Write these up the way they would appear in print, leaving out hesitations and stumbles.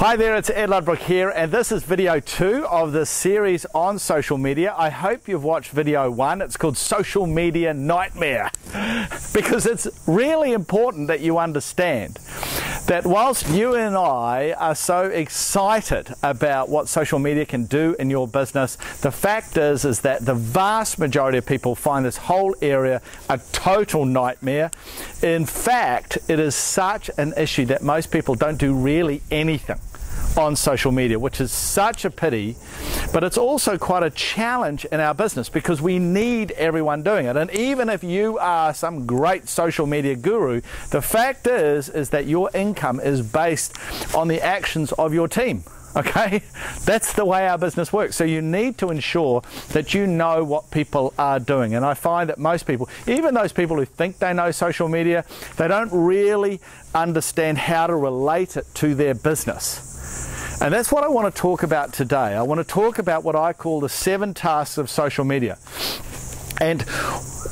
Hi there, it's Ed Ludbrook here, and this is video 2 of the series on social media. I hope you've watched video 1. It's called Social Media Nightmare, because it's really important that you understand that whilst you and I are so excited about what social media can do in your business, the fact is that the vast majority of people find this whole area a total nightmare. In fact, it is such an issue that most people don't do really anything on social media, which is such a pity, but it's also quite a challenge in our business because we need everyone doing it. And even if you are some great social media guru, the fact is that your income is based on the actions of your team. Okay, that's the way our business works. So you need to ensure that you know what people are doing. And I find that most people, even those people who think they know social media, they don't really understand how to relate it to their business. And that's what I want to talk about today. I want to talk about what I call the 7 tasks of social media. And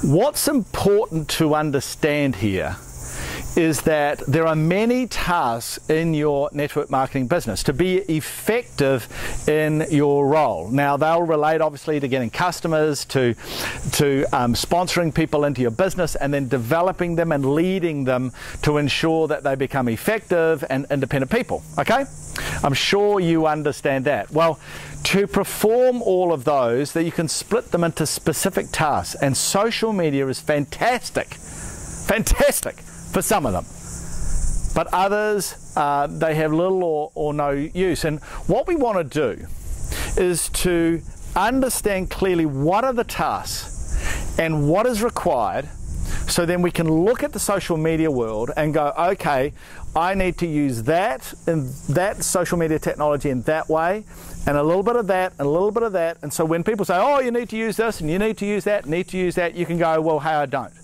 what's important to understand here is that there are many tasks in your network marketing business to be effective in your role. Now, they'll relate obviously to getting customers, to sponsoring people into your business, and then developing them and leading them to ensure that they become effective and independent people. Okay? I'm sure you understand that. Well, to perform all of those, that you can split them into specific tasks, and social media is fantastic for some of them, but others they have little or no use. And what we want to do is to understand clearly what are the tasks and what is required, so then we can look at the social media world and go, okay, I need to use that and that social media technology in that way, and a little bit of that, and a little bit of that. And so when people say, oh, you need to use this and you need to use that, you can go, well, hey, I don't.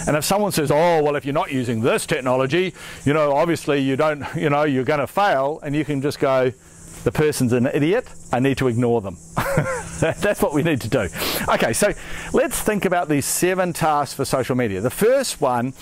And if someone says, oh, well, if you're not using this technology, you know, obviously you don't, you know, you're going to fail, and you can just go, the person's an idiot, I need to ignore them. That's what we need to do. Okay, so let's think about these 7 tasks for social media. The first one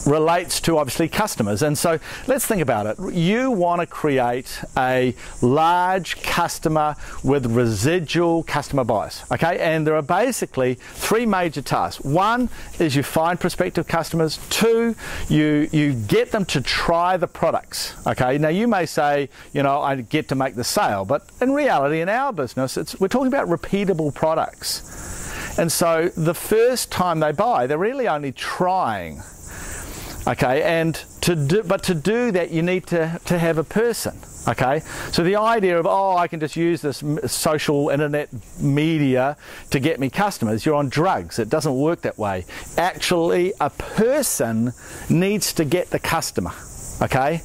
relates to obviously customers, and so let's think about it. You want to create a large customer with residual customer bias, okay? And there are basically 3 major tasks. 1 is you find prospective customers. 2, you get them to try the products, okay? Now you may say, you know, I get to make the sale, but in reality, in our business, we're talking about repeatable products. And so the first time they buy, they're really only trying. Okay, and to do that, you need to have a person. Okay, so the idea of, oh, I can just use this social internet media to get me customers, you're on drugs. It doesn't work that way. Actually, a person needs to get the customer. Okay,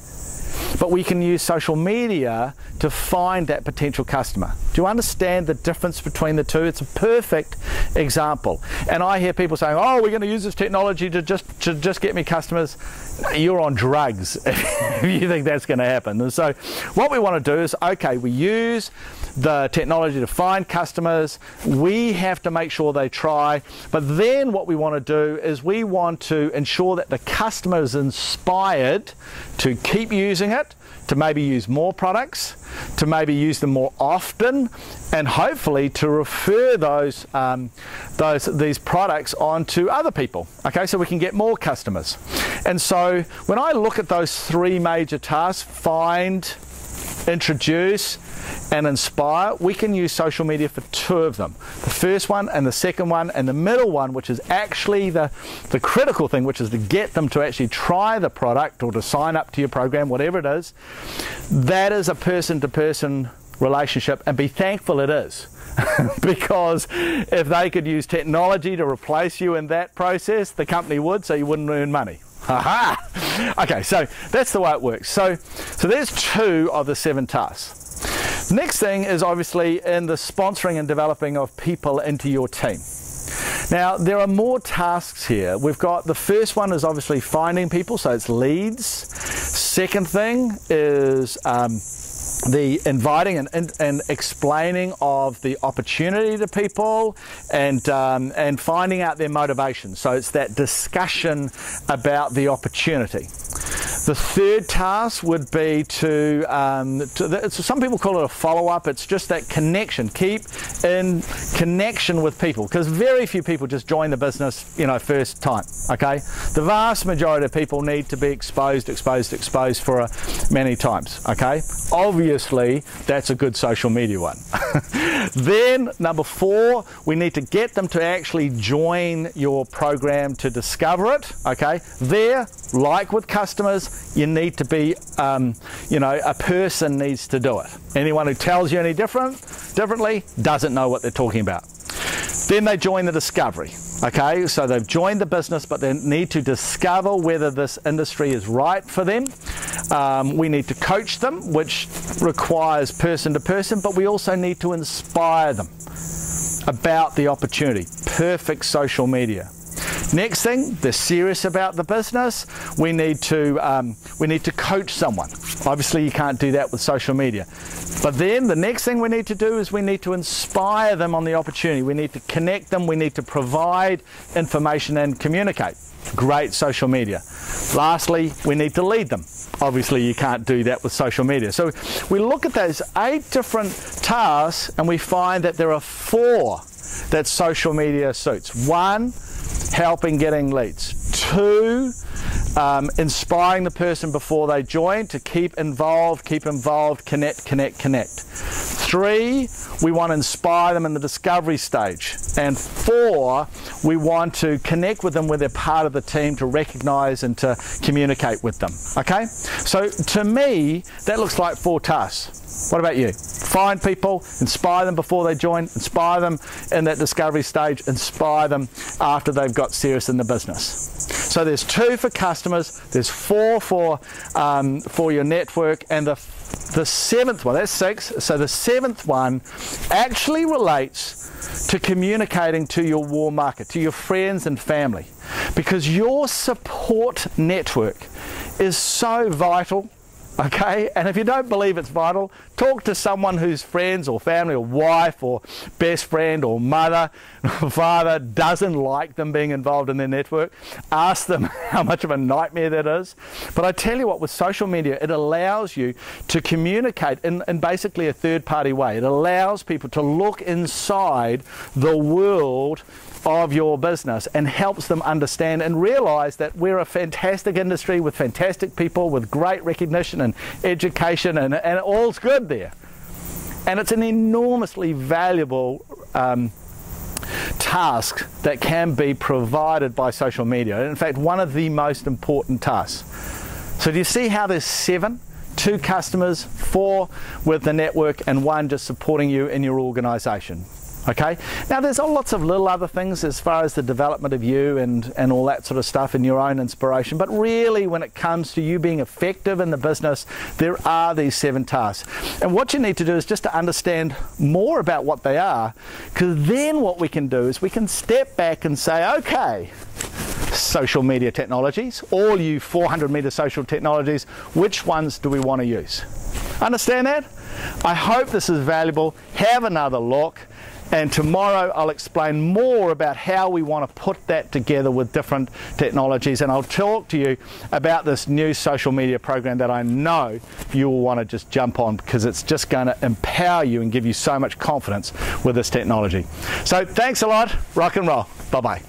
but we can use social media to find that potential customer. Do you understand the difference between the two? It's a perfect example. And I hear people saying, oh, we're going to use this technology to just get me customers. You're on drugs if you think that's going to happen. And so what we want to do is, okay, we use the technology to find customers. We have to make sure they try. But then what we want to do is we want to ensure that the customer is inspired to keep using it, to maybe use more products, to maybe use them more often, and hopefully to refer these products on to other people. Okay, so we can get more customers. And so when I look at those 3 major tasks, find, introduce, and inspire, we can use social media for 2 of them. The first one and the second one, and the middle one, which is actually the critical thing, which is to get them to actually try the product or to sign up to your program, whatever it is. That is a person-to-person relationship, and be thankful it is. Because if they could use technology to replace you in that process, the company would, so you wouldn't earn money. Aha! Okay, so that's the way it works. So there's 2 of the 7 tasks. Next thing is obviously in the sponsoring and developing of people into your team. Now, there are more tasks here. We've got the first one is obviously finding people, so it's leads. Second thing is the inviting and explaining of the opportunity to people, and finding out their motivation. So it's that discussion about the opportunity. The third task would be some people call it a follow-up. It's just that connection. Keep in connection with people, because very few people just join the business, first time, okay? The vast majority of people need to be exposed for many times, okay? Obviously, that's a good social media one. Then, number 4, we need to get them to actually join your program to discover it, okay? There, like with customers, you need to be, a person needs to do it. Anyone who tells you any differently doesn't know what they're talking about. Then they join the discovery, okay? So they've joined the business, but they need to discover whether this industry is right for them. We need to coach them, which requires person to person, but we also need to inspire them about the opportunity. Perfect social media. Next thing, they're serious about the business. We need to coach someone. Obviously, you can't do that with social media. But then the next thing we need to do is we need to inspire them on the opportunity. We need to connect them. We need to provide information and communicate. Great social media. Lastly, we need to lead them. Obviously, you can't do that with social media. So we look at those 8 different tasks and we find that there are 4 that social media suits. 1, helping getting leads. 2, inspiring the person before they join to keep involved, connect. 3, we want to inspire them in the discovery stage. And 4, we want to connect with them when they're part of the team, to recognize and to communicate with them. Okay? So to me, that looks like 4 tasks. What about you? Find people, inspire them before they join, inspire them in that discovery stage, inspire them after they've got serious in the business. So there's 2 for customers, there's 4 for your network, and the 7th one, that's 6, so the 7th one actually relates to communicating to your warm market, to your friends and family, because your support network is so vital. Okay, and if you don't believe it's vital, talk to someone whose friends or family or wife or best friend or mother or father doesn't like them being involved in their network. Ask them how much of a nightmare that is. But I tell you what, with social media, it allows you to communicate in basically a third-party way. It allows people to look inside the world of your business and helps them understand and realize that we're a fantastic industry with fantastic people, with great recognition and education, and all's good there. And it's an enormously valuable task that can be provided by social media. In fact, one of the most important tasks. So do you see how there's 7? 2 customers, 4 with the network, and 1 just supporting you in your organization. Okay, now there's lots of little other things as far as the development of you and all that sort of stuff and your own inspiration, but really when it comes to you being effective in the business, there are these 7 tasks. And what you need to do is just to understand more about what they are, because then what we can do is we can step back and say, okay, social media technologies, all you 400-meter social technologies, which ones do we want to use? Understand that? I hope this is valuable. Have another look. And tomorrow I'll explain more about how we want to put that together with different technologies, and I'll talk to you about this new social media program that I know you will want to just jump on, because it's just going to empower you and give you so much confidence with this technology. So thanks a lot. Rock and roll. Bye-bye.